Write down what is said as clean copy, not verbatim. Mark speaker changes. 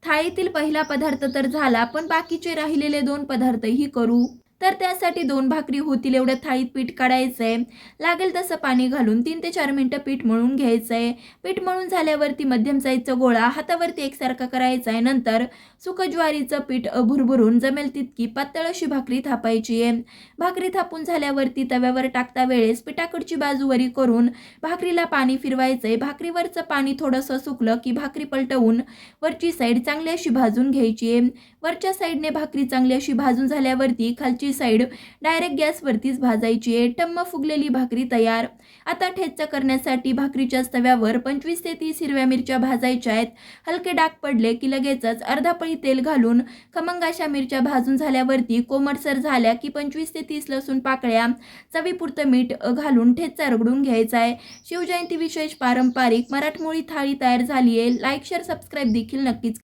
Speaker 1: थाळीतील पहिला पदार्थ तर झाला, पण बाकीचे राहिलेले 2 पदार्थही करू. तर त्यासाठी 2 भाकरी होतील एवढं थाळीत पीठ काढायचंय. लागेल तसं पाणी घालून 3 ते 4 मिनिटं पीठ मळून घ्यायचंय. पीठ मळून झाल्यावरती मध्यम साईजचा गोळा हातावरती एकसारखा करायचा आहे. नंतर सुकं ज्वारीचं पीठ भुरभुरून जमेल तितकी पातळ अशी भाकरी थापायची आहे. भाकरी थापून झाल्यावरती तव्यावर टाकता वेळेस पिठाकडची बाजू वरी करून भाकरीला पाणी फिरवायचंय. भाकरीवरचं पाणी थोडंसं सुकलं की भाकरी पलटवून वरची साईड चांगली अशी भाजून घ्यायची आहे. वरच्या साईडने भाकरी चांगली अशी भाजून झाल्यावरती खालची साईड डायरेक्ट गॅसवरतीच भाजायची आहे. टम्म फुगलेली भाकरी तयार. आता ठेचा करण्यासाठी भाकरीच्या तव्यावर 25 ते 30 हिरव्या मिरच्या भाजायच्या आहेत. हलके डाग पडले की लगेचच अर्धा पळी तेल घालून खमंग अशा मिरच्या भाजून झाल्यावरती कोमटसर झाल्या की 25 ते 30 लसूण पाकळ्या, चवीपुरतं मीठ घालून ठेचा रगडून घ्यायचा आहे. शिवजयंती विशेष पारंपरिक मराठमोळी थाळी तयार झाली आहे. लाईक, शेअर, सबस्क्राईब देखील नक्कीच